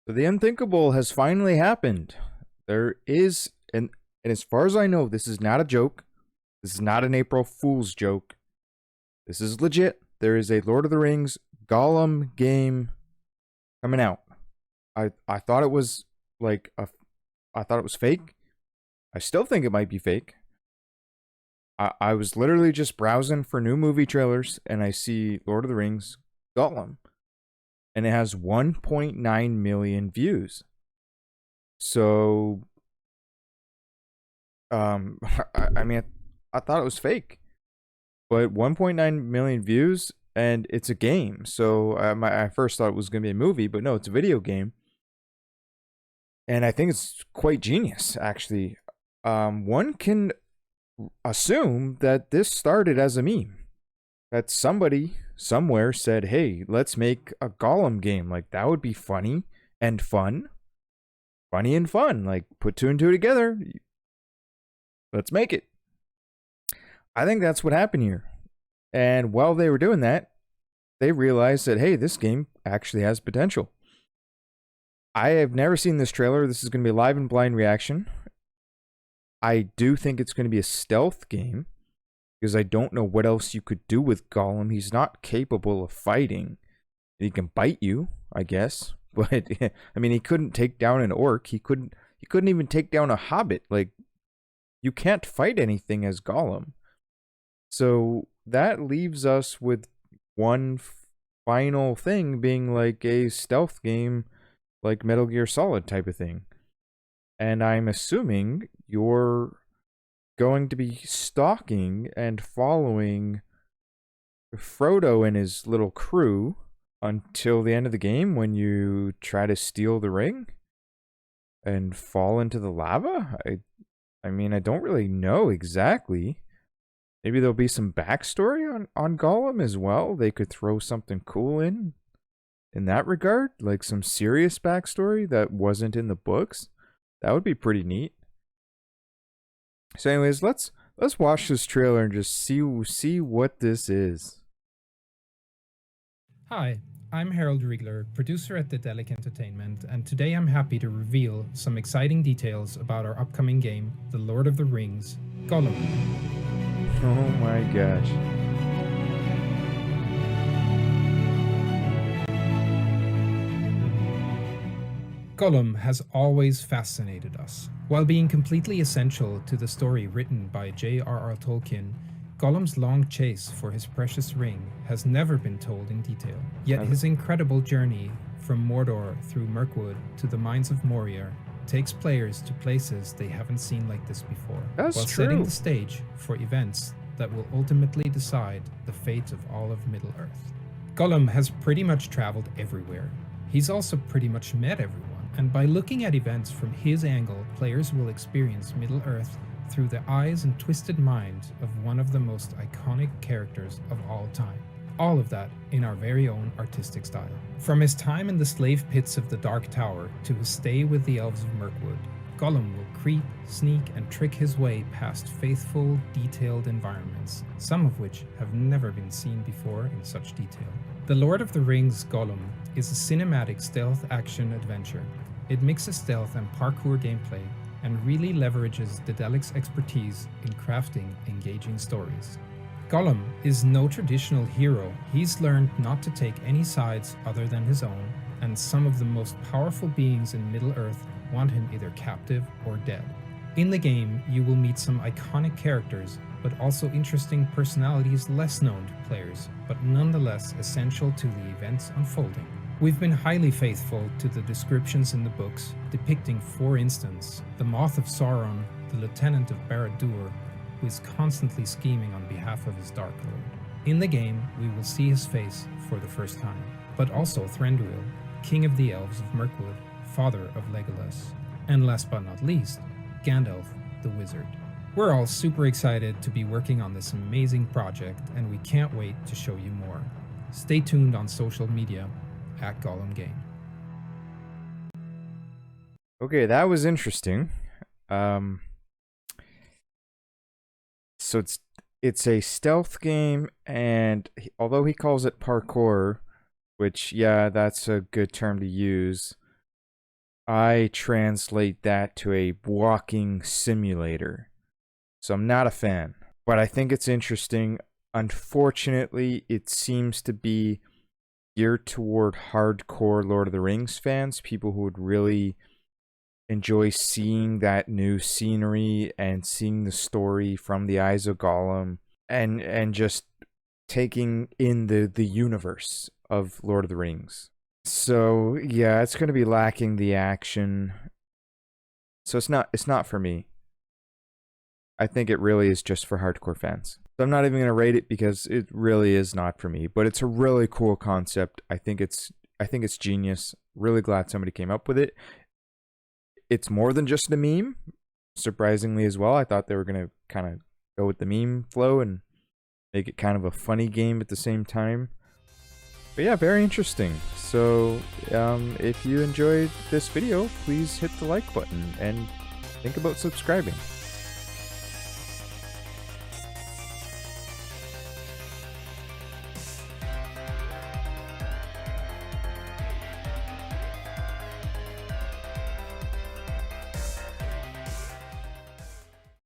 The unthinkable has finally happened. There is, and as far as I know, this is not a joke. This is not an April Fool's joke. This is legit. There is a Lord of the Rings Gollum game coming out. I thought it was like a, I thought it was fake. I still think it might be fake. I was literally just browsing for new movie trailers and I see Lord of the Rings Gollum, and it has 1.9 million views. So, I mean, I thought it was fake, but 1.9 million views, and it's a game. So I first thought it was going to be a movie, but no, it's a video game, and I think it's quite genius, actually. One can assume that this started as a meme. That somebody somewhere said, "Hey, let's make a Gollum game. Like that would be funny and fun." Funny and fun. Like put two and two together. Let's make it. I think that's what happened here. And while they were doing that, they realized that, hey, this game actually has potential. I have never seen this trailer. This is going to be live and blind reaction. I do think it's going to be a stealth game because I don't know what else you could do with Gollum. He's not capable of fighting. He can bite you, I guess. But I mean, he couldn't take down an orc. He couldn't even take down a hobbit. Like you can't fight anything as Gollum. So that leaves us with one final thing being like a stealth game, like Metal Gear Solid type of thing. And I'm assuming you're going to be stalking and following Frodo and his little crew until the end of the game when you try to steal the ring and fall into the lava. I mean, I don't really know exactly. Maybe there'll be some backstory on Gollum as well. They could throw something cool in that regard, like some serious backstory that wasn't in the books. That would be pretty neat. So, anyways, let's watch this trailer and just see what this is. Hi, I'm Harold Riegler, producer at Dedelic Entertainment, and today I'm happy to reveal some exciting details about our upcoming game, The Lord of the Rings, Gollum. Oh my gosh. Gollum has always fascinated us. While being completely essential to the story written by J.R.R. Tolkien, Gollum's long chase for his precious ring has never been told in detail. Yet his incredible journey from Mordor through Mirkwood to the mines of Moria takes players to places they haven't seen like this before, That's while true. setting the stage for events that will ultimately decide the fate of all of Middle-earth. Gollum has pretty much traveled everywhere. He's also pretty much met everyone, and by looking at events from his angle, players will experience Middle-earth through the eyes and twisted mind of one of the most iconic characters of all time. All of that in our very own artistic style. From his time in the slave pits of the Dark Tower to his stay with the Elves of Mirkwood, Gollum will creep, sneak, and trick his way past faithful, detailed environments, some of which have never been seen before in such detail. The Lord of the Rings Gollum is a cinematic stealth action adventure. It mixes stealth and parkour gameplay and really leverages Dedelic's expertise in crafting engaging stories. Gollum is no traditional hero. He's learned not to take any sides other than his own, and some of the most powerful beings in Middle-earth want him either captive or dead. In the game, you will meet some iconic characters, but also interesting personalities less known to players, but nonetheless essential to the events unfolding. We've been highly faithful to the descriptions in the books, depicting, for instance, the Moth of Sauron, the Lieutenant of Barad-dûr, who is constantly scheming on behalf of his Dark Lord. In the game, we will see his face for the first time, but also Thranduil, King of the Elves of Mirkwood, father of Legolas, and last but not least, Gandalf the Wizard. We're all super excited to be working on this amazing project, and we can't wait to show you more. Stay tuned on social media at Gollum Game. Okay, that was interesting. So it's a stealth game, and although he calls it parkour, which yeah, that's a good term to use. I translate that to a walking simulator. So I'm not a fan, but I think it's interesting. Unfortunately, it seems to be geared toward hardcore Lord of the Rings fans, people who would really enjoy seeing that new scenery and seeing the story from the eyes of Gollum, and just taking in the universe of Lord of the Rings. So yeah, it's going to be lacking the action. So it's not for me. I think it really is just for hardcore fans. So I'm not even going to rate it because it really is not for me, but it's a really cool concept. I think it's genius. Really glad somebody came up with it. It's more than just a meme, surprisingly as well. I thought they were going to kind of go with the meme flow and make it kind of a funny game at the same time. But yeah, very interesting. So if you enjoyed this video, please hit the like button and think about subscribing.